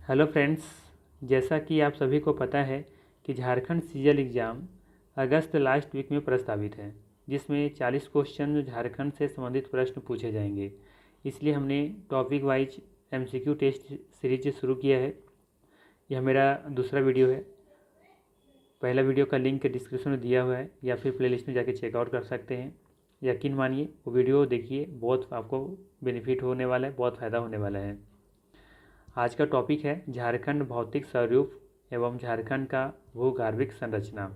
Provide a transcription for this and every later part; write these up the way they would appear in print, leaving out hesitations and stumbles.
Hello friends, जैसा कि आप सभी को पता है कि झारखंड सीजीएल एग्ज़ाम अगस्त लास्ट वीक में प्रस्तावित है, जिसमें 40 क्वेश्चन झारखंड से संबंधित प्रश्न पूछे जाएंगे। इसलिए हमने topic wise MCQ test series शुरू किया है। यह मेरा दूसरा वीडियो है। पहला वीडियो का लिंक डिस्क्रिप्शन में दिया हुआ है या फिर प्लेलिस्ट में जाके चेकआउट कर सकते हैं। यकीन मानिए वो वीडियो देखिए, बहुत आपको बेनिफिट होने वाला है, बहुत फ़ायदा होने वाला है। आज का टॉपिक है झारखंड भौतिक स्वरूप एवं झारखंड का भूगर्भिक संरचना।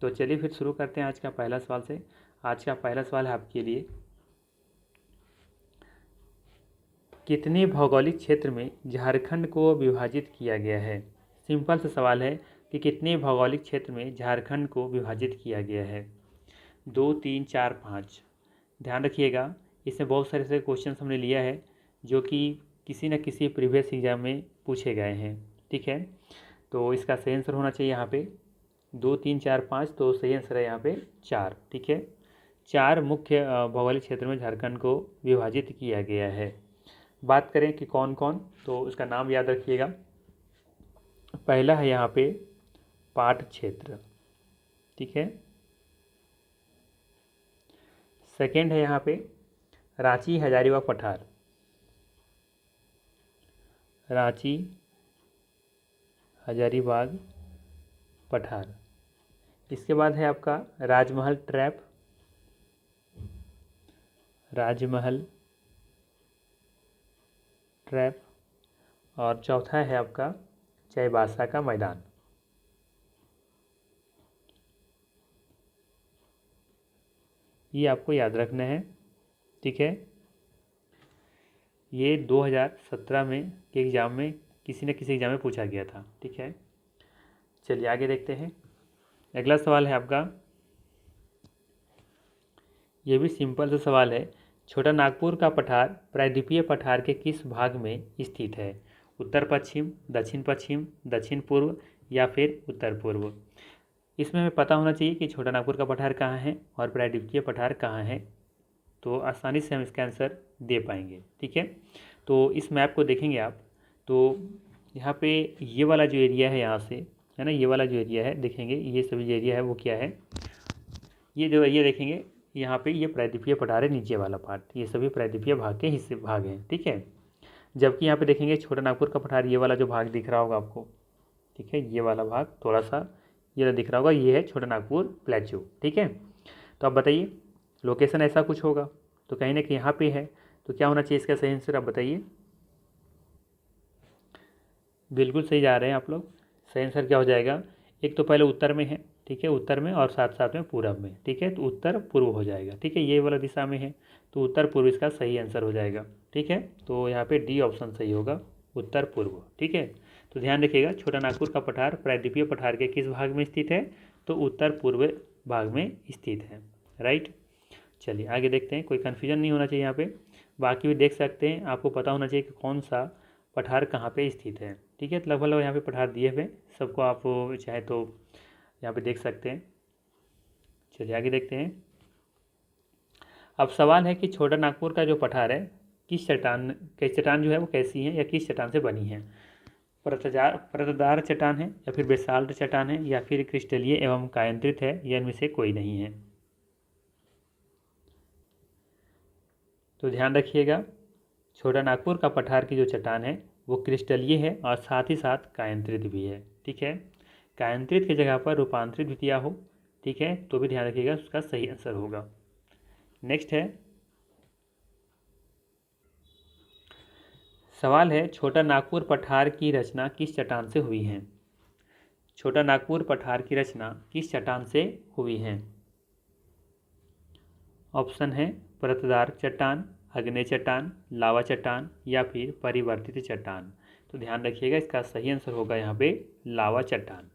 तो चलिए फिर शुरू करते हैं आज का पहला सवाल से। आज का पहला सवाल है आपके लिए, कितने भौगोलिक क्षेत्र में झारखंड को विभाजित किया गया है। सिंपल सा सवाल है कि कितने भौगोलिक क्षेत्र में झारखंड को विभाजित किया गया है। 2, 3, 4, 5। ध्यान रखिएगा, इसमें बहुत सारे ऐसे क्वेश्चन हमने लिया है जो कि किसी न किसी प्रीवियस एग्जाम में पूछे गए हैं। ठीक है, तो इसका सही आंसर होना चाहिए यहाँ पे 2, 3, 4, 5। तो सही आंसर है यहाँ पे 4। ठीक है, 4 मुख्य भौगोलिक क्षेत्र में झारखंड को विभाजित किया गया है। बात करें कि कौन कौन, तो उसका नाम याद रखिएगा। पहला है यहाँ पे पाट क्षेत्र। ठीक है, सेकेंड है यहाँ पे रांची हजारीबाग पठार। रांची हजारीबाग पठार। इसके बाद है आपका राजमहल ट्रैप। राजमहल ट्रैप। और चौथा है आपका चाईबासा का मैदान। ये आपको याद रखना है। ठीक है, ये 2017 में के एग्ज़ाम में किसी न किसी एग्ज़ाम में पूछा गया था। ठीक है, चलिए आगे देखते हैं। अगला सवाल है आपका, ये भी सिंपल सा सवाल है। छोटा नागपुर का पठार प्रायद्वीपीय पठार के किस भाग में स्थित है। उत्तर पश्चिम, दक्षिण पश्चिम, दक्षिण पूर्व या फिर उत्तर पूर्व। इसमें हमें पता होना चाहिए कि छोटा नागपुर का पठार कहाँ है और प्रायद्वीपीय पठार कहाँ है, तो आसानी से हम इसका आंसर दे पाएंगे। ठीक है, तो इस मैप को देखेंगे आप, तो यहाँ पे ये वाला जो एरिया है यहाँ से, है ना, ये वाला जो एरिया है देखेंगे, ये सभी जो एरिया है वो क्या है, ये जो एरिया देखेंगे यहाँ पे, ये प्रायद्वीपीय पठार है। नीचे वाला पार्ट, ये सभी प्रायद्वीपीय भाग के हिस्से भाग हैं। ठीक है, जबकि यहाँ पे देखेंगे छोटा नागपुर का पठार, ये वाला जो भाग दिख रहा होगा आपको, ठीक है, ये वाला भाग थोड़ा सा ये दिख रहा होगा, ये है छोटा नागपुर प्लेट्यू। ठीक है, तो आप बताइए, लोकेशन ऐसा कुछ होगा तो कहीं ना कहीं यहाँ पे है, तो क्या होना चाहिए इसका सही आंसर, आप बताइए। बिल्कुल सही जा रहे हैं आप लोग। सही आंसर क्या हो जाएगा, एक तो पहले उत्तर में है, ठीक है, उत्तर में, और साथ साथ में पूरब में। ठीक है, तो उत्तर पूर्व हो जाएगा। ठीक है, ये वाला दिशा में है तो उत्तर पूर्व इसका सही आंसर हो जाएगा। ठीक है, तो यहाँ पे डी ऑप्शन सही होगा, उत्तर पूर्व। ठीक है, तो ध्यान रखिएगा, छोटा नागपुर का पठार प्रायद्वीपीय पठार के किस भाग में स्थित है, तो उत्तर पूर्व भाग में स्थित है। राइट, चलिए आगे देखते हैं, कोई कन्फ्यूजन नहीं होना चाहिए यहाँ पे। बाकी भी देख सकते हैं, आपको पता होना चाहिए कि कौन सा पठार कहाँ पे स्थित है। ठीक है, तो लगभग यहाँ पे पठार दिए हुए सबको, आप चाहे तो यहाँ पे देख सकते हैं। चलिए आगे देखते हैं। अब सवाल है कि छोटा नागपुर का जो पठार है किस चट्टान जो है वो कैसी है या किस चट्टान से बनी है। परतदार चट्टान है या फिर बेसाल्ट चट्टान है या फिर क्रिस्टलीय एवं कायांतरित है, या इनमें से कोई नहीं है। तो ध्यान रखिएगा, छोटा नागपुर का पठार की जो चट्टान है वो क्रिस्टलीय है और साथ ही साथ कायांतरित भी है। ठीक है, कायांतरित की जगह पर रूपांतरित भी किया हो, ठीक है, तो भी ध्यान रखिएगा, उसका सही आंसर होगा। नेक्स्ट है, सवाल है छोटा नागपुर पठार की रचना किस चट्टान से हुई है। छोटा नागपुर पठार की रचना किस चट्टान से हुई है। ऑप्शन है परतदार चट्टान, अग्नेय चट्टान, लावा चट्टान या फिर परिवर्तित चट्टान। तो ध्यान रखिएगा, इसका सही आंसर होगा यहाँ पे लावा चट्टान।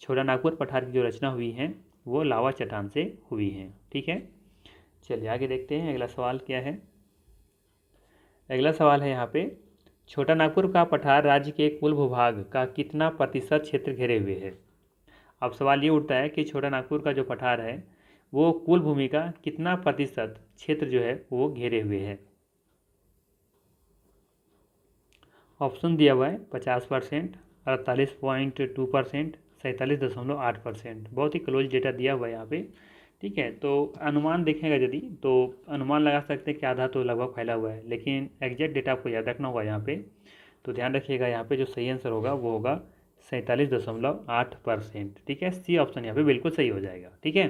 छोटा नागपुर पठार की जो रचना हुई है वो लावा चट्टान से हुई है। ठीक है, चलिए आगे देखते हैं अगला सवाल क्या है। अगला सवाल है यहाँ पे, छोटा नागपुर का पठार राज्य के कुल भूभाग का कितना प्रतिशत क्षेत्र घेरे हुए है। अब सवाल ये उठता है कि छोटा नागपुर का जो पठार है वो कुल भूमि का कितना प्रतिशत क्षेत्र जो है वो घेरे हुए है। ऑप्शन दिया हुआ है 50%, 48.2%, 47.8%। बहुत ही क्लोज डेटा दिया हुआ है यहाँ पे। ठीक है, तो अनुमान देखेंगे यदि तो अनुमान लगा सकते हैं कि आधा तो लगभग फैला हुआ है, लेकिन एग्जैक्ट डेटा आपको याद रखना होगा यहाँ पे। तो ध्यान रखिएगा, यहाँ पे जो सही आंसर होगा वो होगा 47.8%। ठीक है, सी ऑप्शन यहाँ पे बिल्कुल सही हो जाएगा। ठीक है,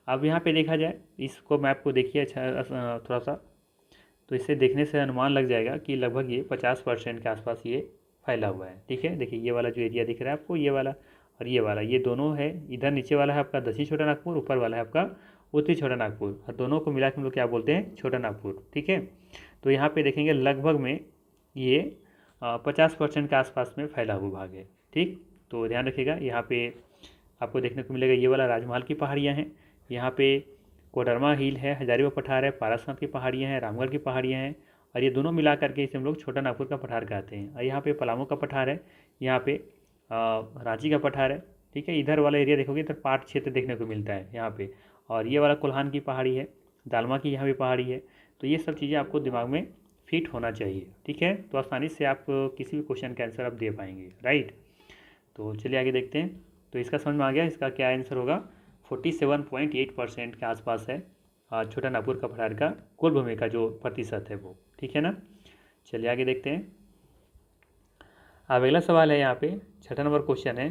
अब यहाँ पे देखा जाए, इसको मैप को देखिए अच्छा थोड़ा सा, तो इसे देखने से अनुमान लग जाएगा कि लगभग ये 50% के आसपास ये फैला हुआ है। ठीक है, देखिए ये वाला जो एरिया दिख रहा है आपको, ये वाला और ये वाला, ये दोनों है। इधर नीचे वाला है आपका दक्षिण छोटा नागपुर, ऊपर वाला है आपका उत्तरी छोटा नागपुर, और दोनों को मिला के हम लोग क्या बोलते हैं, छोटा नागपुर। ठीक है, तो यहाँ पे देखेंगे लगभग में ये 50% के आसपास में फैला हुआ भाग है। ठीक, तो ध्यान रखिएगा, यहाँ पे आपको देखने को मिलेगा ये वाला राजमहल की पहाड़ियाँ हैं, यहाँ पे कोडरमा हिल है, हजारीबाग पठार है, पारसनाथ की पहाड़ियाँ हैं, रामगढ़ की पहाड़ियाँ हैं, और ये दोनों मिला करके इसे हम लोग छोटा नागपुर का पठार कहते हैं। और यहाँ पे पलामू का पठार है, यहाँ पे रांची का पठार है। ठीक है, इधर वाला एरिया देखोगे इधर पाट क्षेत्र देखने को मिलता है यहाँ पे, और ये वाला कोल्हान की पहाड़ी है, दालमा की यहाँ भी पहाड़ी है। तो ये सब चीज़ें आपको दिमाग में फिट होना चाहिए। ठीक है, तो आसानी से आप किसी भी क्वेश्चन का आंसर आप दे पाएंगे। राइट, तो चलिए आगे देखते हैं। तो इसका समझ में आ गया, इसका क्या आंसर होगा, 47.8% के आसपास है छोटा नागपुर का पठार का कुल भूमि का जो प्रतिशत है वो। ठीक है ना, चलिए आगे देखते हैं। अब अगला सवाल है यहाँ पे, छठा नंबर क्वेश्चन है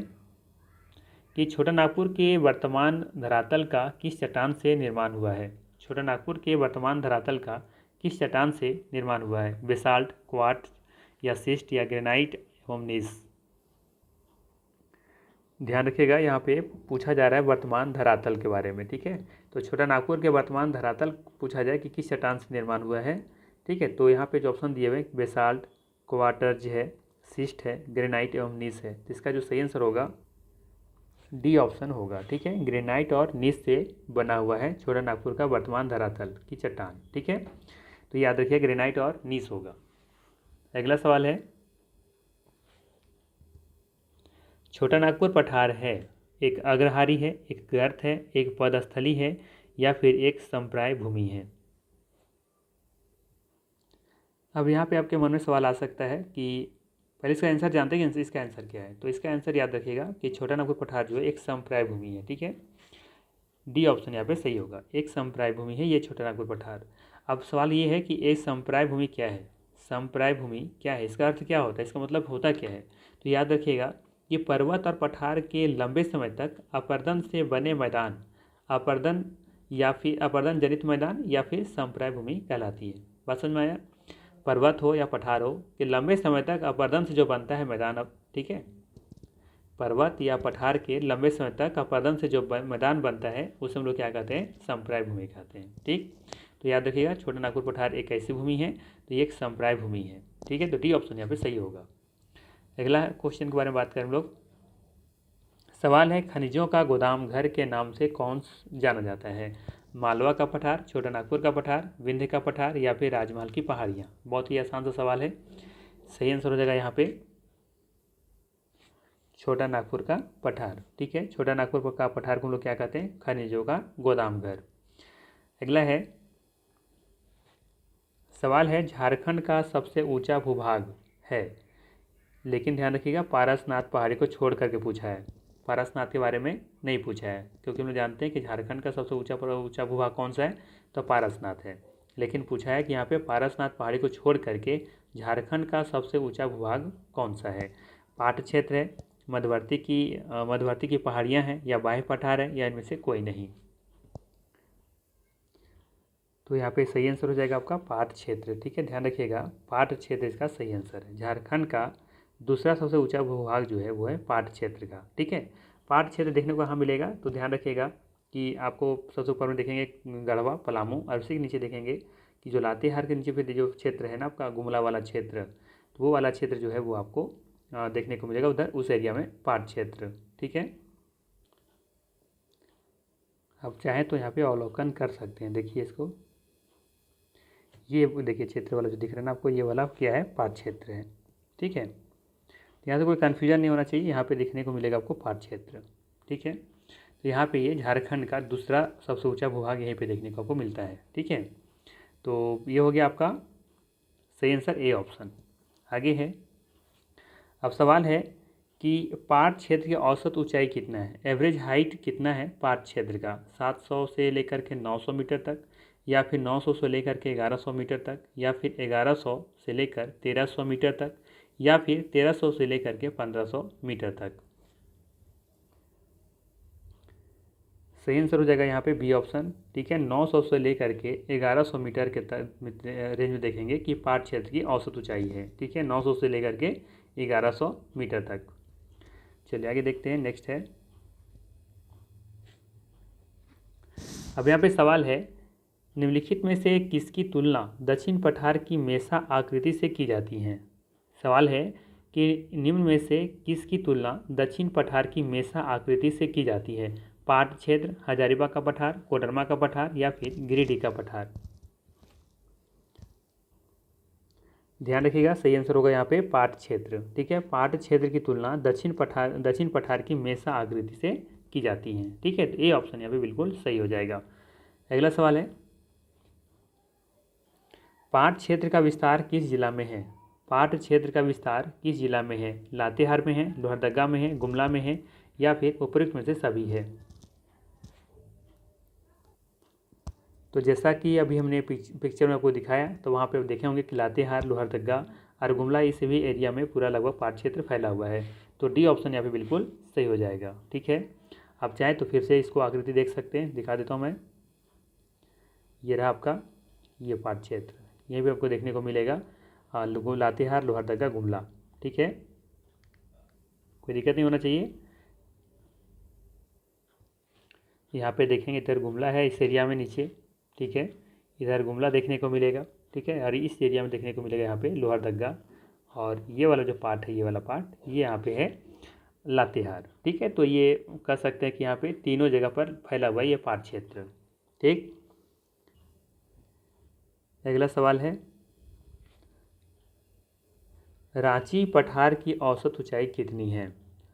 कि छोटा नागपुर के वर्तमान धरातल का किस चट्टान से निर्माण हुआ है। छोटा नागपुर के वर्तमान धरातल का किस चट्टान से निर्माण हुआ है, बेसाल्ट, क्वार्ट्ज या सिस्ट या ग्रेनाइट एवं नीस। ध्यान रखिएगा, यहाँ पे पूछा जा रहा है वर्तमान धरातल के बारे में। ठीक है, तो छोटा नागपुर के वर्तमान धरातल पूछा जाए कि किस चट्टान से निर्माण हुआ है। ठीक है, तो यहाँ पे जो ऑप्शन दिए हुए बेसाल्ट, क्वार्टर्ज है, सिस्ट है, ग्रेनाइट एवं नीस है। तो इसका जो सही आंसर होगा डी ऑप्शन होगा। ठीक है, ग्रेनाइट और नीस से बना हुआ है छोटा नागपुर का वर्तमान धरातल की चट्टान। ठीक है, तो याद रखिए ग्रेनाइट और नीस होगा। अगला सवाल है, छोटा नागपुर पठार है एक अग्रहारी है, एक गर्त है, एक पदस्थली है, या फिर एक संप्राय भूमि है। अब यहाँ पे आपके मन में सवाल आ सकता है कि पहले इसका आंसर जानते हैं कि इसका आंसर क्या है। तो इसका आंसर याद रखिएगा कि छोटा नागपुर पठार जो है एक संप्राय भूमि है। ठीक है, डी ऑप्शन यहाँ पे सही होगा, एक संप्राय भूमि है ये छोटा नागपुर पठार। अब सवाल ये है कि एक संप्राय भूमि क्या है, संप्राय भूमि क्या है, इसका अर्थ क्या होता है, इसका मतलब होता क्या है। तो याद रखिएगा, ये पर्वत और पठार के लंबे समय तक अपर्दन से बने मैदान, अपर्दन या फिर अपर्दन जनित मैदान या फिर संप्राय भूमि कहलाती है। बात समझ में आया, पर्वत हो या पठार हो कि लंबे समय तक अपर्दन से जो बनता है मैदान, अब ठीक है, पर्वत या पठार के लंबे समय तक अपर्दन से जो मैदान बनता है उसे हम लोग क्या कहते हैं, संप्राय भूमि कहते हैं। ठीक, तो याद रखिएगा छोटा नागपुर पठार एक ऐसी भूमि है, तो ये एक संप्राय भूमि है। ठीक है, तो डी ऑप्शन यहाँ पे सही होगा। अगला क्वेश्चन के बारे में बात करें हम लोग। सवाल है, खनिजों का गोदाम घर के नाम से कौन जाना जाता है, मालवा का पठार, छोटा नागपुर का पठार, विंध्य का पठार, या फिर राजमहल की पहाड़ियाँ। बहुत ही आसान सा सवाल है, सही आंसर हो जाएगा यहाँ पे छोटा नागपुर का पठार। ठीक है, छोटा नागपुर का पठार को हम लोग क्या कहते हैं, खनिजों का गोदाम घर। अगला है सवाल है, झारखंड का सबसे ऊंचा भूभाग है, लेकिन ध्यान रखिएगा पारसनाथ पहाड़ी को छोड़ करके पूछा है, पारसनाथ के बारे में नहीं पूछा है, क्योंकि हम लोग जानते हैं कि झारखंड का सबसे ऊंचा भूभाग कौन सा है, तो पारसनाथ है। लेकिन पूछा है कि यहाँ पे पारसनाथ पहाड़ी को छोड़ करके झारखंड का सबसे ऊंचा भूभाग कौन सा है, पाट क्षेत्र है, मध्यवर्ती की पहाड़ियाँ हैं, या बाह्य पठार है, या इनमें से कोई नहीं। तो यहाँ पे सही आंसर हो जाएगा आपका पाट क्षेत्र। ठीक है, ध्यान रखिएगा पाट क्षेत्र इसका सही आंसर है। झारखंड का दूसरा सबसे ऊंचा भूभाग जो है वो है पाट क्षेत्र का। ठीक है, पाट क्षेत्र देखने को कहाँ मिलेगा, तो ध्यान रखिएगा कि आपको सबसे ऊपर में देखेंगे गढ़वा, पलामू, और उसी के नीचे देखेंगे कि जो लातेहार के नीचे फिर जो क्षेत्र है ना आपका गुमला वाला क्षेत्र, तो वो वाला क्षेत्र जो है वो आपको देखने को मिलेगा उधर उस एरिया में पाट क्षेत्र। ठीक है, आप चाहें तो यहाँ पे अवलोकन कर सकते हैं, देखिए इसको, ये देखिए क्षेत्र वाला जो दिख रहा है ना आपको, ये वाला क्या है, पाट क्षेत्र है। ठीक है, यहाँ से कोई कन्फ्यूजन नहीं होना चाहिए, यहाँ पे देखने को मिलेगा आपको पाट क्षेत्र। ठीक है, तो यहाँ पे ये झारखंड का दूसरा सबसे ऊंचा भूभाग यहीं पे देखने को आपको मिलता है। ठीक है, तो ये हो गया आपका सही आंसर ए ऑप्शन। आगे है अब सवाल है कि पाट क्षेत्र की औसत ऊंचाई कितना है, एवरेज हाइट कितना है पाट क्षेत्र का, 700 से लेकर के 900 मीटर तक, या फिर 900 से लेकर के 1100 मीटर तक, या फिर 1100 से लेकर 1300 मीटर तक, या फिर 1300 से लेकर के 1500 मीटर तक। सही आंसर हो जाएगा यहाँ पे बी ऑप्शन। ठीक है, 900 से लेकर के 1100 मीटर के रेंज में देखेंगे कि पाट क्षेत्र की औसत ऊंचाई है। ठीक है, 900 से लेकर के 1100 मीटर तक। चलिए आगे देखते हैं, नेक्स्ट है। अब यहाँ पे सवाल है, निम्नलिखित में से किसकी तुलना दक्षिण पठार की मेसा आकृति से की जाती है। सवाल है कि निम्न में से किसकी तुलना दक्षिण पठार की मेसा आकृति से की जाती है, पाट क्षेत्र, हजारीबाग का पठार, कोडरमा का पठार, या फिर गिरिडीह का पठार। ध्यान रखिएगा, सही आंसर होगा यहाँ पे पाट क्षेत्र। ठीक है, पाट क्षेत्र की तुलना दक्षिण पठार की मेसा आकृति से की जाती है। ठीक है, तो ए ऑप्शन यहाँ पे बिल्कुल सही हो जाएगा। अगला सवाल है, पाट क्षेत्र का विस्तार किस जिला में है। पाट क्षेत्र का विस्तार किस जिला में है, लातेहार में है, लोहरदगा में है, गुमला में है, या फिर उपरोक्त में से सभी है। तो जैसा कि अभी हमने पिक्चर में आपको दिखाया, तो वहाँ पे देखे होंगे कि लातेहार, लोहरदगा और गुमला, इस भी एरिया में पूरा लगभग पाट क्षेत्र फैला हुआ है। तो डी ऑप्शन यहाँ पे बिल्कुल सही हो जाएगा। ठीक है, आप चाहें तो फिर से इसको आकृति देख सकते हैं, दिखा देता हूँ मैं। ये रहा आपका ये पाट क्षेत्र, ये भी आपको देखने को मिलेगा, लातेहार, लोहरदगा, गुमला। ठीक है, कोई दिक्कत नहीं होना चाहिए। यहाँ पे देखेंगे इधर गुमला है इस एरिया में नीचे। ठीक है, इधर गुमला देखने को मिलेगा। ठीक है, और इस एरिया में देखने को मिलेगा यहाँ पे लोहरदगा, और ये वाला जो पार्ट है, ये वाला पार्ट, ये यहाँ पे है लातेहार। ठीक है, तो ये कह सकते हैं कि यहाँ पे तीनों जगह पर फैला हुआ है ये पाट क्षेत्र। ठीक, अगला सवाल है, रांची पठार की औसत ऊंचाई कितनी है।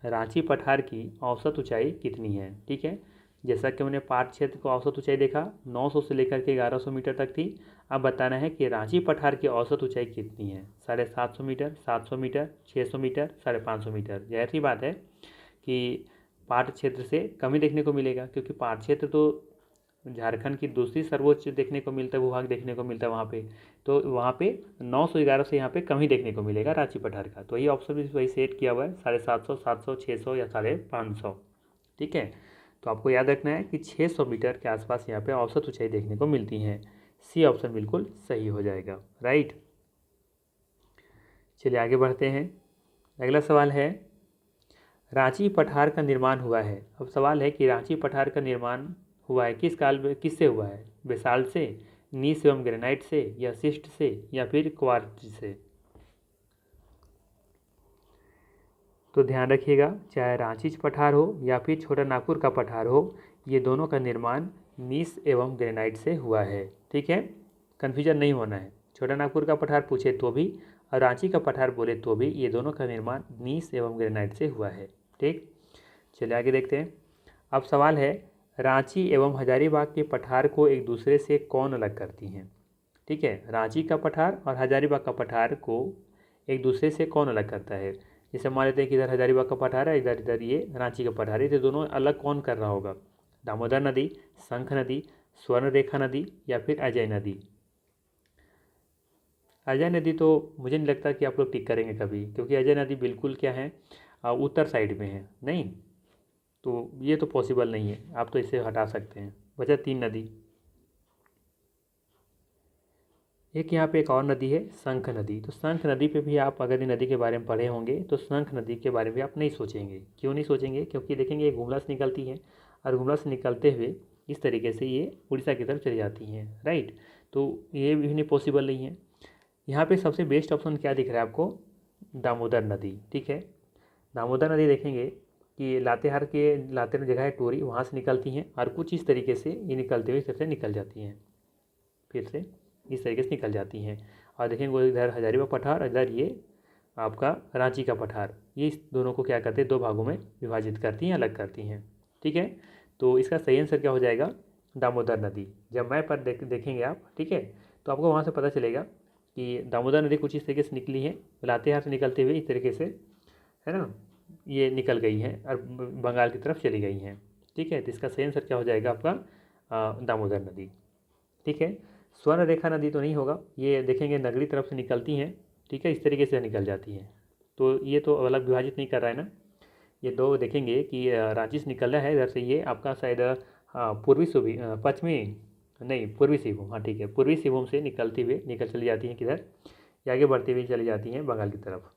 रांची पठार की औसत ऊंचाई कितनी है। ठीक है, जैसा कि हमने पाट क्षेत्र को औसत ऊंचाई देखा 900 से लेकर के 1100 मीटर तक थी। अब बताना है कि रांची पठार की औसत ऊंचाई कितनी है, 750 मीटर, 700 मीटर, 600 मीटर, 550 मीटर। जाहिर सी बात है कि पाट क्षेत्र से कम ही देखने को मिलेगा, क्योंकि पाट क्षेत्र तो झारखंड की दूसरी सर्वोच्च देखने को मिलता है, भूभाग देखने को मिलता है वहाँ पे। तो वहाँ पे 911 से यहाँ पे कम ही देखने को मिलेगा रांची पठार का। तो ये ऑप्शन भी वही सेट किया हुआ है, 750, 700, 600 या 550। ठीक है, तो आपको याद रखना है कि 600 मीटर के आसपास यहाँ पे औसत ऊंचाई देखने को मिलती है। सी ऑप्शन बिल्कुल सही हो जाएगा। राइट, चलिए आगे बढ़ते हैं। अगला सवाल है, रांची पठार का निर्माण हुआ है। अब सवाल है कि रांची पठार का निर्माण हुआ है किस काल में, किससे हुआ है, बेसाल्ट से, नीस एवं ग्रेनाइट से, या सिस्ट से, या फिर क्वार्ट्ज से। तो ध्यान रखिएगा, चाहे रांची पठार हो या फिर छोटा नागपुर का पठार हो, ये दोनों का निर्माण नीस एवं ग्रेनाइट से हुआ है। ठीक है, कन्फ्यूजन नहीं होना है। छोटा नागपुर का पठार पूछे तो भी और रांची का पठार बोले तो भी, ये दोनों का निर्माण नीस एवं ग्रेनाइट से हुआ है। ठीक, चलिए आगे देखते हैं। अब सवाल है, रांची एवं हजारीबाग के पठार को एक दूसरे से कौन अलग करती हैं। ठीक है, रांची का पठार और हजारीबाग का पठार को एक दूसरे से कौन अलग करता है। जैसे मान लेते हैं कि इधर हजारीबाग का पठार है, इधर इधर ये रांची का पठार है, तो दोनों अलग कौन कर रहा होगा, दामोदर नदी, शंख नदी, स्वर्ण रेखा नदी, या फिर अजय नदी। अजय नदी तो मुझे नहीं लगता कि आप लोग टिक करेंगे कभी, क्योंकि अजय नदी बिल्कुल क्या है, उत्तर साइड में है, नहीं, तो ये तो पॉसिबल नहीं है। आप तो इसे हटा सकते हैं। बचा 3 नदी। एक यहाँ पे एक और नदी है शंख नदी। तो शंख नदी पे भी आप अगर ये नदी के बारे में पढ़े होंगे तो शंख नदी के बारे में आप नहीं सोचेंगे। क्यों नहीं सोचेंगे, क्योंकि देखेंगे ये गुमला से निकलती है, और गुमला से निकलते हुए इस तरीके से ये उड़ीसा की तरफ चली जाती हैं। राइट, तो ये भी नहीं पॉसिबल नहीं है। यहाँ पे सबसे बेस्ट ऑप्शन क्या दिख रहा है आपको, दामोदर नदी। ठीक है, दामोदर नदी देखेंगे कि लातेहार जगह है टोरी, वहाँ से निकलती हैं, और कुछ इस तरीके से ये निकलते हुए फिर से निकल जाती हैं, फिर से इस तरीके से निकल जाती हैं। और देखेंगे वो इधर हजारीबाग पठार, इधर ये आपका रांची का पठार, ये इस दोनों को क्या करते हैं, 2 भागों में विभाजित करती हैं, अलग करती हैं। ठीक है, तो इसका सही आंसर क्या हो जाएगा, दामोदर नदी। जब मैप पर देखेंगे आप, ठीक है, तो आपको वहाँ से पता चलेगा कि दामोदर नदी कुछ इस तरीके से निकली है, लातेहार से निकलते हुए इस तरीके से है ना, ये निकल गई हैं और बंगाल की तरफ चली गई हैं। ठीक है, तो इसका सही आंसर क्या हो जाएगा आपका दामोदर नदी। ठीक है, स्वर्ण रेखा नदी तो नहीं होगा, ये देखेंगे नगरी तरफ से निकलती हैं। ठीक है, इस तरीके से निकल जाती हैं, तो ये तो अलग विभाजित नहीं कर रहा है ना। ये दो देखेंगे कि रांची से निकल रहा है इधर से, ये आपका शायद पूर्वी सूबी पश्चिमी नहीं पूर्वी सिंहभूम, हाँ ठीक है, पूर्वी सिंहभूम से निकलती हुई निकल चली जाती हैं किधर, ये आगे बढ़ती हुई चली जाती हैं बंगाल की तरफ।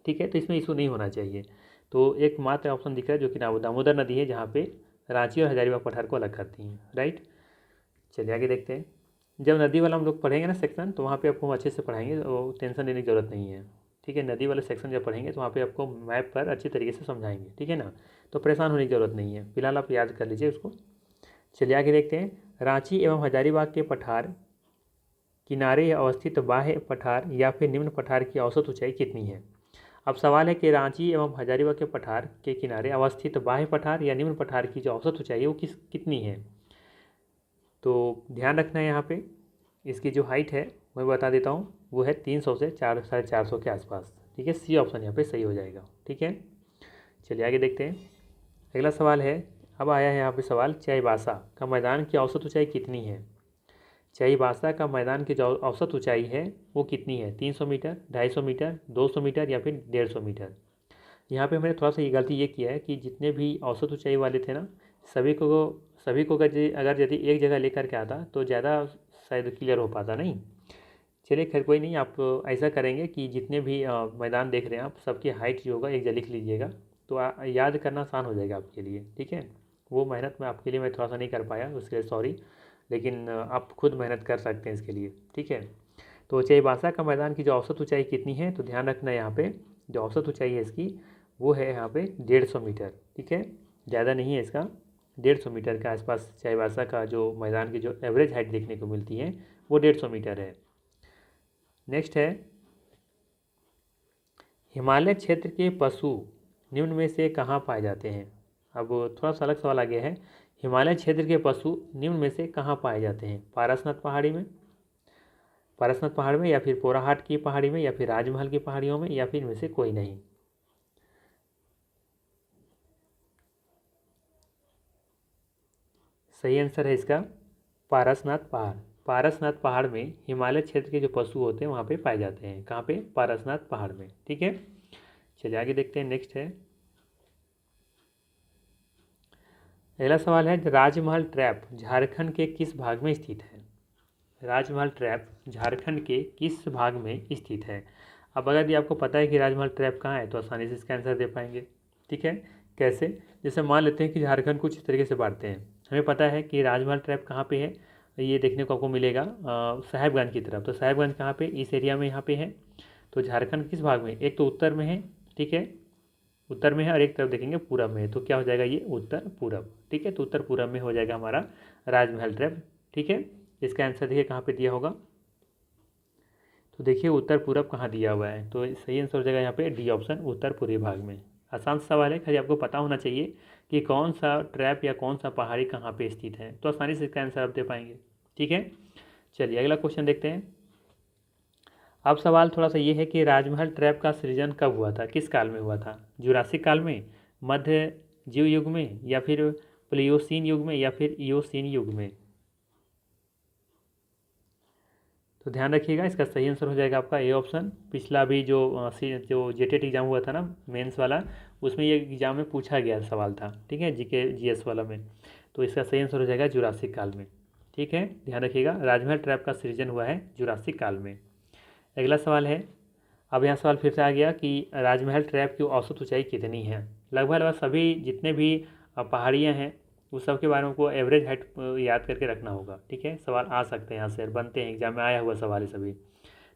ठीक है, तो इसमें इशू नहीं होना चाहिए। तो एक मात्र ऑप्शन दिख रहा है जो कि दामोदर नदी है, जहाँ पे रांची और हजारीबाग पठार को अलग करती हैं। राइट, चलिए आगे देखते हैं। जब नदी वाला हम लोग पढ़ेंगे ना सेक्शन, तो वहाँ पे आपको अच्छे से पढ़ाएंगे, तो टेंशन लेने की ज़रूरत नहीं है। ठीक है, नदी वाले सेक्शन जब पढ़ेंगे तो वहाँ पे आपको मैप पर अच्छी तरीके से समझाएंगे। ठीक है ना, तो परेशान होने की ज़रूरत नहीं है, फिलहाल आप याद कर लीजिए उसको। चलिए आगे देखते हैं। रांची एवं हजारीबाग के पठार किनारे अवस्थित बाह्य पठार या फिर निम्न पठार की औसत ऊंचाई कितनी है। अब सवाल है कि रांची एवं हजारीबाग के पठार के किनारे अवस्थित बाह्य पठार या निम्न पठार की जो औसत ऊंचाई है वो कितनी है। तो ध्यान रखना है यहाँ पे, इसकी जो हाइट है मैं बता देता हूँ, वो है 300 से 450 के आसपास। ठीक है, सी ऑप्शन यहाँ पे सही हो जाएगा। ठीक है, चलिए आगे देखते हैं। अगला सवाल है, अब आया है यहाँ पे सवाल, चाईबासा का मैदान की औसत ऊंचाई कितनी है। चाईबासा का मैदान की जो औसत ऊंचाई है वो कितनी है, 300 मीटर, 250 मीटर, 200 मीटर या फिर 150 मीटर। यहाँ पे मैंने थोड़ा सा ये गलती ये किया है कि जितने भी औसत ऊंचाई वाले थे ना, सभी को अगर यदि एक जगह लेकर के आता तो ज़्यादा शायद क्लियर हो पाता नहीं। चलिए खैर कोई नहीं, आप ऐसा करेंगे कि जितने भी मैदान देख रहे हैं आप, सबकी हाइट जो होगा एक जगह लिख लीजिएगा, तो याद करना आसान हो जाएगा आपके लिए। ठीक है, वो मेहनत मैं आपके लिए मैं थोड़ा सा नहीं कर पाया, उसके लिए सॉरी, लेकिन आप खुद मेहनत कर सकते हैं इसके लिए। ठीक है, तो चाईबासा का मैदान की जो औसत ऊंचाई कितनी है, तो ध्यान रखना यहाँ पे जो औसत ऊंचाई है इसकी वो है यहाँ पे 150 मीटर। ठीक है, ज़्यादा नहीं है इसका, 150 मीटर के आसपास चाईबासा का जो मैदान की जो एवरेज हाइट देखने को मिलती है वो 150 मीटर है। नेक्स्ट है, हिमालय क्षेत्र के पशु निम्न में से कहाँ पाए जाते हैं। अब थोड़ा सा अलग सवाल आ गया है, हिमालय क्षेत्र के पशु निम्न में से कहाँ पाए जाते हैं, पारसनाथ पहाड़ में या फिर पोराहाट की पहाड़ी में या फिर राजमहल की पहाड़ियों में या फिर इनमें से कोई नहीं। सही आंसर है इसका पारसनाथ पहाड़। पारसनाथ पहाड़ में हिमालय क्षेत्र के जो पशु होते हैं वहाँ पे पाए जाते हैं, कहाँ पे, पारसनाथ पहाड़ में। ठीक है, चलिए आगे देखते हैं। नेक्स्ट है, अगला सवाल है, राजमहल ट्रैप झारखंड के किस भाग में स्थित है। राजमहल ट्रैप झारखंड के किस भाग में स्थित है। अब अगर ये आपको पता है कि राजमहल ट्रैप कहाँ है तो आसानी से इसका आंसर दे पाएंगे। ठीक है, कैसे, जैसे मान लेते हैं कि झारखंड कुछ इस तरीके से बांटते हैं, हमें पता है कि राजमहल ट्रैप कहाँ पे है, ये देखने को आपको मिलेगा साहेबगंज की तरफ। तो साहेबगंज कहाँ पे, इस एरिया में यहाँ पे है। तो झारखंड किस भाग में, एक तो उत्तर में है, ठीक है, उत्तर में है, और एक तरफ देखेंगे पूरब में है, तो क्या हो जाएगा ये उत्तर पूरब। ठीक है, तो उत्तर पूरब में हो जाएगा हमारा राजमहल ट्रैप। ठीक है, इसका आंसर देखिए कहाँ पे दिया होगा, तो देखिए उत्तर पूरब कहाँ दिया हुआ है, तो सही आंसर हो जाएगा यहाँ पे डी ऑप्शन, उत्तर पूर्वी भाग में। आसान सवाल है, खाली आपको पता होना चाहिए कि कौन सा ट्रैप या कौन सा पहाड़ी कहाँ पे स्थित है, तो आसानी से इसका आंसर आप दे पाएंगे। ठीक है, चलिए अगला क्वेश्चन देखते हैं। अब सवाल थोड़ा सा ये है कि राजमहल ट्रैप का सृजन कब हुआ था, किस काल में हुआ था, जुरासिक काल में, मध्य जीव युग में या फिर प्लियोसीन युग में या फिर इयोसीन युग में। तो ध्यान रखिएगा, इसका सही आंसर हो जाएगा आपका ए ऑप्शन। पिछला भी जो जेटेट एग्जाम हुआ था ना, मेंस वाला, उसमें ये एग्जाम में पूछा गया सवाल था। ठीक है, जीके जीएस वाला में, तो इसका सही आंसर हो जाएगा जुरासिक काल में। ठीक है, ध्यान रखिएगा, राजमहल ट्रैप का सृजन हुआ है जुरासिक काल में। अगला सवाल है, अब यहाँ सवाल फिर से आ गया कि राजमहल ट्रैप की औसत ऊंचाई कितनी है। लगभग सभी जितने भी पहाड़ियाँ हैं उस सब के बारे में को एवरेज हाइट याद करके रखना होगा। ठीक है, सवाल आ सकते हैं यहाँ से, बनते हैं एग्जाम में, आया हुआ सवाल है सभी।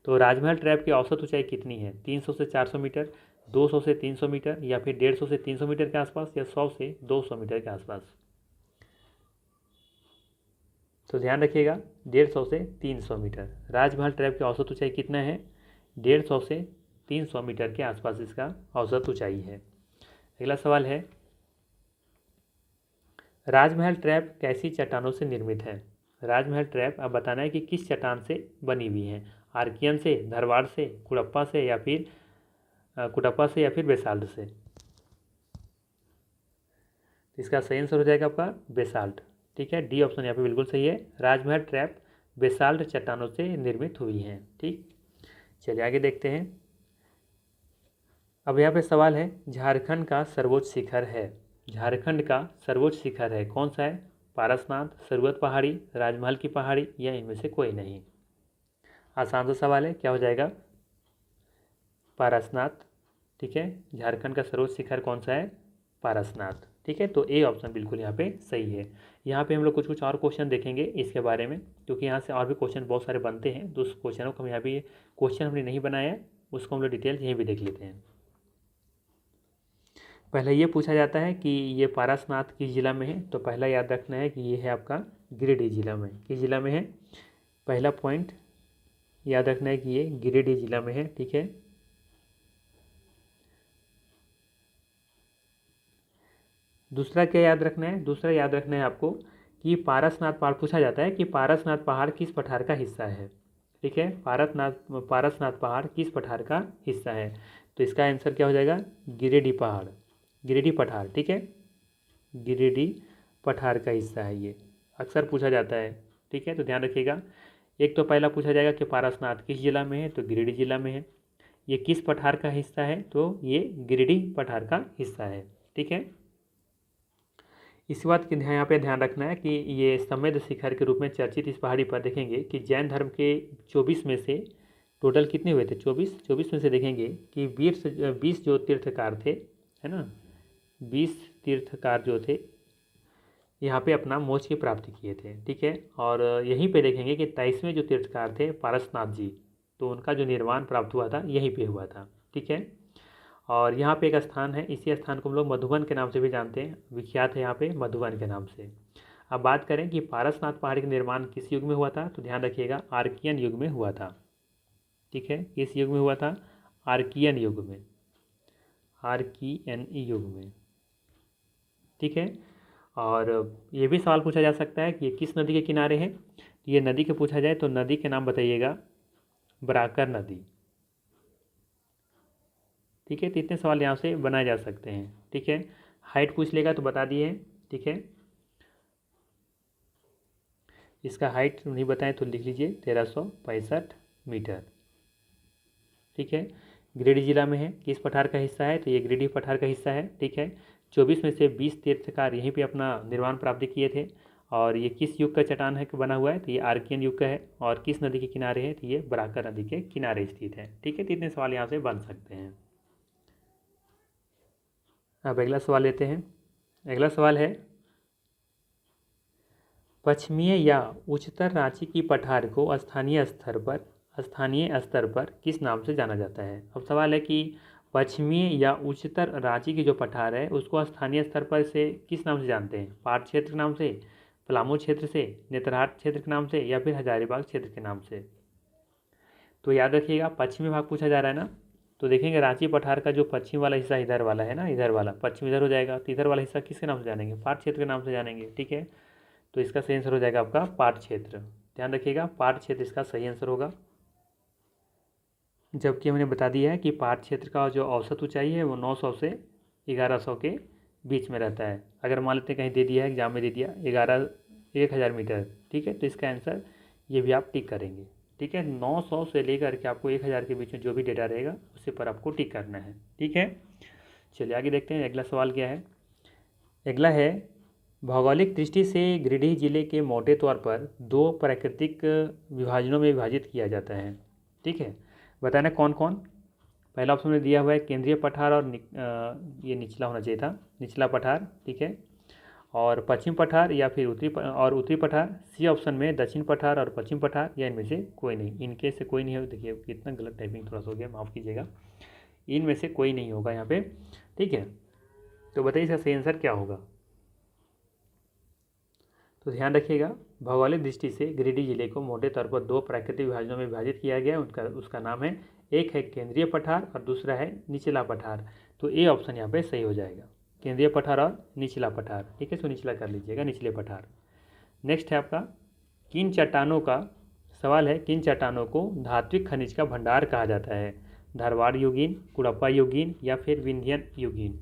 तो राजमहल ट्रैप की औसत ऊंचाई कितनी है, 300 से 400 मीटर, 200 से 300 मीटर या फिर 150 से 300 मीटर के आसपास या 100 से 200 मीटर के आसपास। तो ध्यान रखिएगा, 150 से 300 मीटर राजमहल ट्रैप की औसत ऊंचाई कितना है, 150 से 300 मीटर के आसपास इसका औसत ऊंचाई है। अगला सवाल है, राजमहल ट्रैप कैसी चट्टानों से निर्मित है। राजमहल ट्रैप अब बताना है कि किस चट्टान से बनी हुई है, आर्कियन से, धरवाड़ से, कुड़प्पा से या फिर कुटप्पा से या फिर बेसाल्ट से। तो इसका सही आंसर हो जाएगा आपका बेसाल्ट। ठीक है, डी ऑप्शन यहाँ पे बिल्कुल सही है। राजमहल ट्रैप बेसाल्ट चट्टानों से निर्मित हुई हैं। ठीक, चलिए आगे देखते हैं। अब यहाँ पे सवाल है, झारखंड का सर्वोच्च शिखर है, झारखंड का सर्वोच्च शिखर है कौन सा है? पारसनाथ, सरवत पहाड़ी, राजमहल की पहाड़ी या इनमें से कोई नहीं। आसान सा सवाल है, क्या हो जाएगा? पारसनाथ। ठीक है, झारखंड का सर्वोच्च शिखर कौन सा है? पारसनाथ। ठीक है, तो ए ऑप्शन बिल्कुल यहाँ पे सही है। यहाँ पे हम लोग कुछ कुछ और क्वेश्चन देखेंगे इसके बारे में, क्योंकि यहाँ से और भी क्वेश्चन बहुत सारे बनते हैं, तो उस क्वेश्चनों को हम यहाँ भी, क्वेश्चन हमने नहीं बनाया है उसको हम लोग डिटेल यहीं भी देख लेते हैं। पहले ये पूछा जाता है कि ये पारसनाथ किस जिला में है, तो पहला याद रखना है कि ये है आपका गिरिडीह जिला में। किस जिला में है? पहला पॉइंट याद रखना है कि ये गिरिडीह जिला में है। ठीक है, दूसरा क्या याद रखना है? दूसरा याद रखना है आपको कि पारसनाथ पहाड़, पूछा जाता है कि पारसनाथ पहाड़ किस पठार का हिस्सा है। ठीक है, पारसनाथ पहाड़ किस पठार का हिस्सा है, तो इसका आंसर क्या हो जाएगा? गिरिडीह पहाड़, गिरिडीह पठार। ठीक है, गिरिडीह पठार का हिस्सा है ये, अक्सर पूछा जाता है। ठीक है, तो ध्यान रखिएगा। एक तो पहला पूछा जाएगा कि पारसनाथ किस जिला में है, तो गिरिडीह जिला में है। ये किस पठार का हिस्सा है, तो ये गिरिडीह पठार का हिस्सा है। ठीक है, इस बात की यहाँ पे ध्यान रखना है कि ये समेध शिखर के रूप में चर्चित इस पहाड़ी पर देखेंगे कि जैन धर्म के 24 में से टोटल कितने हुए थे? 24 में से देखेंगे कि 20 जो तीर्थकार थे, है ना, 20 तीर्थकार जो थे यहाँ पे अपना मोक्ष की प्राप्ति किए थे। ठीक है, और यहीं पे देखेंगे कि 23वें जो तीर्थकार थे पारसनाथ जी, तो उनका जो निर्वाण प्राप्त हुआ था यहीं पे हुआ था। ठीक है, और यहाँ पे एक स्थान है, इसी स्थान को हम लोग मधुबन के नाम से भी जानते हैं, विख्यात है यहाँ पे मधुबन के नाम से। अब बात करें कि पारसनाथ पहाड़ी का निर्माण किस युग में हुआ था, तो ध्यान रखिएगा आर्कियन युग में हुआ था। ठीक है, किस युग में हुआ था? आर्कियन युग में, आर्कियन युग में। ठीक है, और ये भी सवाल पूछा जा सकता है कि ये किस नदी के किनारे है, ये नदी के पूछा जाए तो नदी के नाम बताइएगा, बराकर नदी। ठीक है, तो इतने सवाल यहाँ से बनाए जा सकते हैं। ठीक है, हाइट पूछ लेगा तो बता दिए। ठीक है, इसका हाइट नहीं बताएं तो लिख लीजिए 1365 मीटर। ठीक है, गिरिडीह जिला में है, किस पठार का हिस्सा है, तो ये गिरिडीह पठार का हिस्सा है। ठीक है, 24 में से 20 तीर्थकार यहीं पे अपना निर्वाण प्राप्ति किए थे, और ये किस युग का चट्टान है कि बना हुआ है, तो ये आर्कियन युग का है, और किस नदी के किनारे है, तो ये बराकर नदी के किनारे स्थित है। ठीक है, तो इतने सवाल यहाँ से बन सकते हैं। अब अगला सवाल लेते हैं। अगला सवाल है, पश्चिमीय या उच्चतर रांची की पठार को स्थानीय स्तर पर किस नाम से जाना जाता है। अब सवाल है कि पश्चिमी या उच्चतर रांची की जो पठार है उसको स्थानीय स्तर पर से किस नाम से जानते हैं? पाट क्षेत्र के नाम से, पलामू क्षेत्र से, नेतरहाट क्षेत्र के नाम से, या फिर हजारीबाग क्षेत्र के नाम से। तो याद रखिएगा पश्चिमी भाग पूछा जा रहा है ना, तो देखेंगे रांची पठार का जो पश्चिम वाला हिस्सा इधर वाला है ना, इधर वाला पश्चिम इधर हो जाएगा, तो इधर वाला हिस्सा किसके नाम से जानेंगे? पाट क्षेत्र के नाम से जानेंगे। ठीक है, तो इसका सही आंसर हो जाएगा आपका पाट क्षेत्र। ध्यान रखिएगा पाट क्षेत्र इसका सही आंसर होगा, जबकि हमने बता दिया है कि पाट क्षेत्र का जो औसत ऊंचाई है वो 900 से 1100 के बीच में रहता है। अगर मान लेते हैं कहीं दे दिया है एग्जाम में दे दिया 1000 मीटर, ठीक है, तो इसका आंसर ये भी आप टिक करेंगे। ठीक है, 900 से लेकर के आपको 1000 के बीच में जो भी डेटा रहेगा उसी पर आपको टिक करना है। ठीक है, चलिए आगे देखते हैं अगला सवाल क्या है। अगला है, भौगोलिक दृष्टि से गिरिडीह जिले के मोटे तौर पर 2 प्राकृतिक विभाजनों में विभाजित किया जाता है। ठीक है, बताना कौन कौन। पहला ऑप्शन में दिया हुआ है केंद्रीय पठार और ये निचला होना चाहिए था, निचला पठार। ठीक है, और पश्चिम पठार या फिर उत्तरी पठार। सी ऑप्शन में दक्षिण पठार और पश्चिम पठार, या इनमें से कोई नहीं। इनके से कोई नहीं है, देखिए कितना गलत टाइपिंग थोड़ा सा हो गया, माफ़ कीजिएगा, इनमें से कोई नहीं होगा यहाँ पे। ठीक है, तो बताइए इसका सही आंसर क्या होगा। तो ध्यान रखिएगा भौगोलिक दृष्टि से गिरिडीह जिले को मोटे तौर पर 2 प्राकृतिक विभाजनों में विभाजित किया गया है। उसका नाम है, एक है केंद्रीय पठार और दूसरा है निचला पठार। तो ए ऑप्शन यहाँ पे सही हो जाएगा, केंद्रीय पठार और निचला पठार। ठीक है, तो निचला कर लीजिएगा, निचले पठार। नेक्स्ट है आपका, किन चट्टानों का, सवाल है किन चट्टानों को धात्विक खनिज का भंडार कहा जाता है। धारवाड़ युगीन, कुड़प्पा युगीन या फिर विंध्यन युगीन।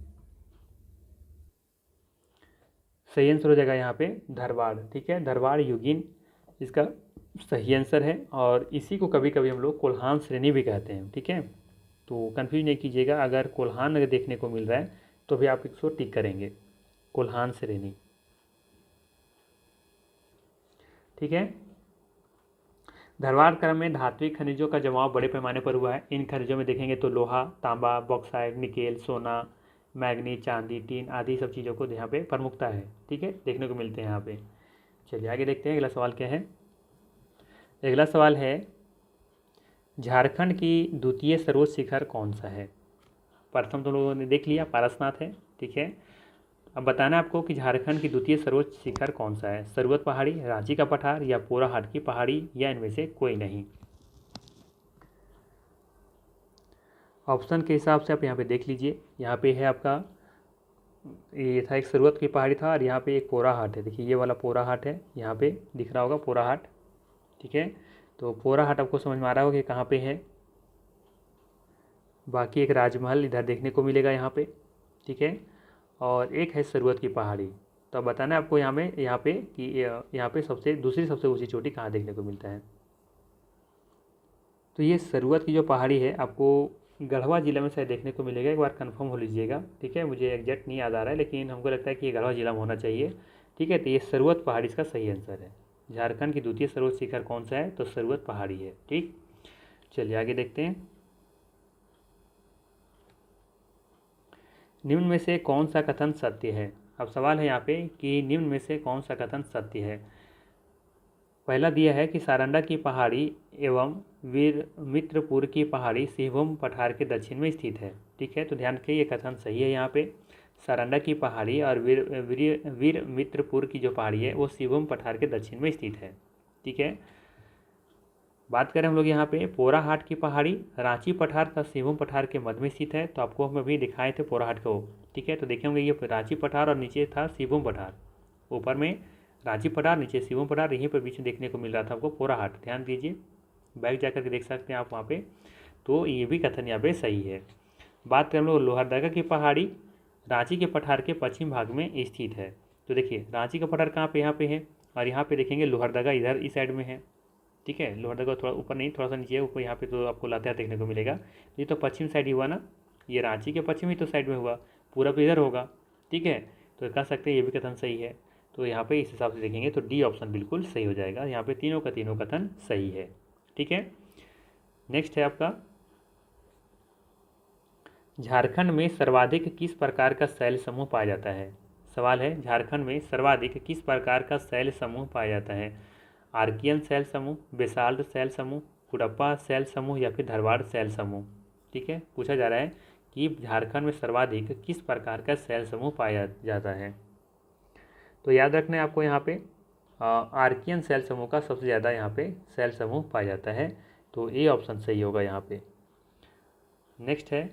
सही आंसर हो जाएगा यहाँ पे धारवाड़। ठीक है, धारवाड़ युगीन इसका सही आंसर है। और इसी को कभी कभी हम लोग कोल्हान श्रेणी भी कहते हैं। ठीक है, तो कंफ्यूज नहीं कीजिएगा, अगर कोल्हान अगर देखने को मिल रहा है तो भी आप इसको टिक करेंगे, कोल्हान श्रेणी। ठीक है, धारवाड़ क्रम में धात्विक खनिजों का जमाव बड़े पैमाने पर हुआ है। इन खनिजों में देखेंगे तो लोहा, तांबा, बॉक्साइट, निकेल, सोना, मैग्नीज, चांदी, टीन आदि सब चीज़ों को यहाँ पे प्रमुखता है। ठीक है, देखने को मिलते हैं यहाँ पे। चलिए आगे देखते हैं, अगला सवाल क्या है। अगला सवाल है, झारखंड की द्वितीय सर्वोच्च शिखर कौन सा है। प्रथम तो लोगों ने देख लिया, पारसनाथ है। ठीक है, अब बताना आपको कि झारखंड की द्वितीय सर्वोच्च शिखर कौन सा है। सर्वत पहाड़ी, रांची का पठार या पोराहाट की पहाड़ी या इनमें से कोई नहीं। ऑप्शन के हिसाब से आप यहाँ पे देख लीजिए, यहाँ पे है आपका, ये था एक सर्वत की पहाड़ी था और यहाँ पे एक पोराहाट है। देखिए ये वाला पोराहाट है, यहाँ पे दिख रहा होगा पोराहाट। ठीक है, तो पोराहाट आपको समझ में आ रहा होगा कि कहाँ पे है। बाकी एक राजमहल इधर देखने को मिलेगा यहाँ पे। ठीक है, और एक है सर्वत की पहाड़ी। तो अब बताना है आपको यहाँ पे कि यहाँ पे दूसरी सबसे ऊंची चोटी कहाँ देखने को मिलता है। तो ये सर्वत की जो पहाड़ी है आपको गढ़वा जिला में शायद देखने को मिलेगा, एक बार कंफर्म हो लीजिएगा। ठीक है, मुझे एग्जैक्ट नहीं याद आ रहा है, लेकिन हमको लगता है कि ये गढ़वा जिला में होना चाहिए। ठीक है, तो ये सर्वत पहाड़ी इसका सही आंसर है। झारखंड की द्वितीय सर्वोच्च शिखर कौन सा है, तो सर्वत पहाड़ी है। ठीक, चलिए आगे देखते हैं। निम्न में से कौन सा कथन सत्य है। अब सवाल है यहाँ पे कि निम्न में से कौन सा कथन सत्य है। पहला दिया है कि सारंडा की पहाड़ी एवं वीर मित्रपुर की पहाड़ी सिंहभूम पठार के दक्षिण में स्थित है। ठीक है, तो ध्यान रखिए ये कथन सही है। यहाँ पे सारंडा की पहाड़ी और वीर मित्रपुर की जो पहाड़ी है वो सिंहभूम पठार के दक्षिण में स्थित है। ठीक है, बात करें हम लोग यहाँ पे पोराहाट की पहाड़ी, रांची पठार तथा सिंहभूम पठार के मध्य में स्थित है। तो आपको हम अभी दिखाए थे पोराहाट को। ठीक है, तो देखे होंगे ये रांची पठार और नीचे था सिंहभूम पठार, ऊपर में रांची पठार, नीचे सिंहभूम पठार, यहीं पर बीच में देखने को मिल रहा था आपको पोराहाट। ध्यान दीजिए, बैक जाकर के देख सकते हैं आप वहाँ पे। तो ये भी कथन यहाँ पे सही है। बात करें हम लोग लोहरदगा की पहाड़ी, रांची के पठार के पश्चिम भाग में स्थित है। तो देखिए रांची का पठार कहाँ पे, यहाँ पे है, और यहाँ पे देखेंगे लोहरदगा इधर इस साइड में है। ठीक है, लोहरदगा थोड़ा ऊपर नहीं, थोड़ा सा नीचे है, ऊपर यहाँ पे तो आपको लातेहार देखने को मिलेगा। ये तो पश्चिम साइड ही हुआ ना, ये रांची के पश्चिम ही तो साइड में हुआ, पूरा तो इधर होगा। ठीक है, तो कह सकते हैं ये भी कथन सही है। तो यहाँ पे इस हिसाब से देखेंगे तो डी ऑप्शन बिल्कुल सही हो जाएगा। यहाँ पे तीनों का तीनों कथन सही है। ठीक है, नेक्स्ट है आपका, झारखंड में सर्वाधिक किस प्रकार का शैल समूह पाया जाता है। सवाल है, झारखंड में सर्वाधिक किस प्रकार का शैल समूह पाया जाता है। आर्कियन शैल समूह, बेसाल्ट शैल समूह, कुड़प्पा शैल समूह या फिर धारवाड़ शैल समूह। ठीक है, पूछा जा रहा है कि झारखंड में सर्वाधिक किस प्रकार का शैल समूह पाया जाता है। तो याद रखना है आपको यहाँ पे आर्कियन शैल समूह का सबसे ज़्यादा यहाँ पे शैल समूह पाया जाता है। तो ए ऑप्शन सही होगा यहाँ पे। नेक्स्ट है,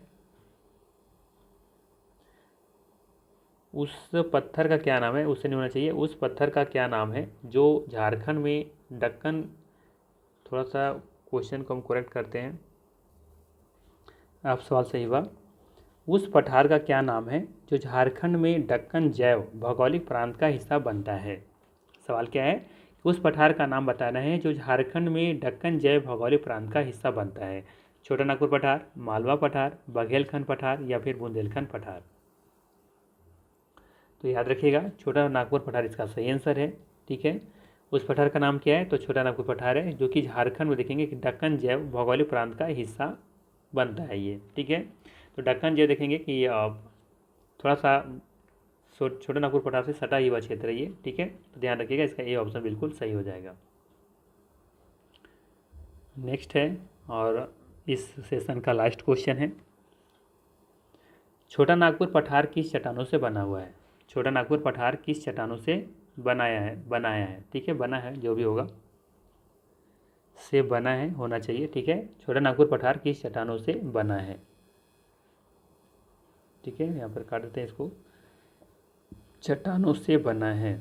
उस पत्थर का क्या नाम है, उससे नहीं होना चाहिए, उस पत्थर का क्या नाम है जो झारखंड में दक्कन, थोड़ा सा क्वेश्चन को हम करेक्ट करते हैं, आप सवाल सही हुआ। उस पठार का क्या नाम है जो झारखंड में दक्कन जैव भौगोलिक प्रांत का हिस्सा बनता है। सवाल क्या है, उस पठार का नाम बताना है जो झारखंड में दक्कन जैव भौगोलिक प्रांत का हिस्सा बनता है। छोटा नागपुर पठार, मालवा पठार, बघेलखंड पठार या फिर बुंदेलखंड पठार। तो याद रखिएगा छोटा नागपुर पठार इसका सही आंसर है। ठीक है, उस पठार का नाम क्या है, तो छोटा नागपुर पठार है, जो कि झारखंड में देखेंगे कि दक्कन जैव भौगोलिक प्रांत का हिस्सा बनता है ये। ठीक है, तो दक्कन जैव देखेंगे कि थोड़ा सा छोटा नागपुर पठार से सटा हुआ क्षेत्र है ये। ठीक है, तो ध्यान रखिएगा, इसका ए ऑप्शन बिल्कुल सही हो जाएगा। नेक्स्ट है, और इस सेशन का लास्ट क्वेश्चन है, छोटा नागपुर पठार किस चट्टानों से बना हुआ है। छोटा नागपुर पठार किस चट्टानों से बनाया है। ठीक है, बना है, जो भी होगा से बना है होना चाहिए। ठीक है, छोटा नागपुर पठार किस चट्टानों से बना है। ठीक है, यहाँ पर काट देते हैं इसको, चट्टानों से बना है।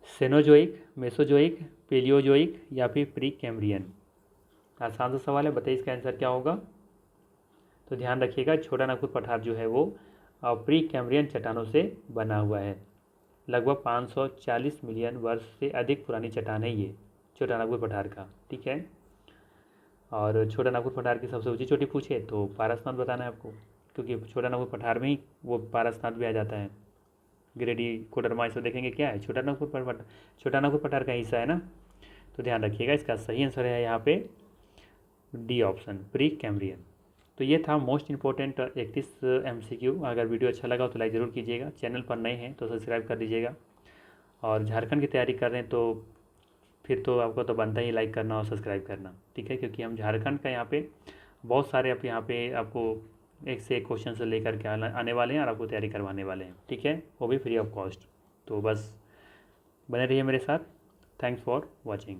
सेनोजोइक, मेसोजोइक, पेलियोजोइक या फिर प्री कैम्ब्रियन। आसान सा सवाल है, बताइए इसका आंसर क्या होगा। तो ध्यान रखिएगा, छोटा नागपुर पठार जो है वो प्री कैम्ब्रियन चट्टानों से बना हुआ है। लगभग 540 मिलियन वर्ष से अधिक पुरानी चट्टान है ये छोटा नागपुर पठार का, ठीक है। और छोटा नागपुर पठार की सबसे ऊंची चोटी पूछे तो पारसनाथ बताना है आपको, क्योंकि छोटा नागपुर पठार में ही वो पारसनाथ भी आ जाता है। गिरिडीह कोडरमा इसे देखेंगे क्या है, छोटा नागपुर पठार का हिस्सा है ना। तो ध्यान रखिएगा, इसका सही आंसर है यहाँ पे डी ऑप्शन, प्री कैम्ब्रियन। तो ये था मोस्ट इंपॉर्टेंट 31 MCQ। अगर वीडियो अच्छा लगा तो लाइक ज़रूर कीजिएगा, चैनल पर नए हैं तो सब्सक्राइब कर दीजिएगा। और झारखंड की तैयारी कर रहे हैं तो फिर तो आपको तो बनता ही लाइक करना और सब्सक्राइब करना, ठीक है। क्योंकि हम झारखंड का यहाँ पे बहुत सारे आप यहाँ पे आपको एक से एक क्वेश्चन से लेकर के आने वाले हैं और आपको तैयारी करवाने वाले हैं, ठीक है, वो भी फ्री ऑफ कॉस्ट। तो बस बने रहिए मेरे साथ। Thanks for watching.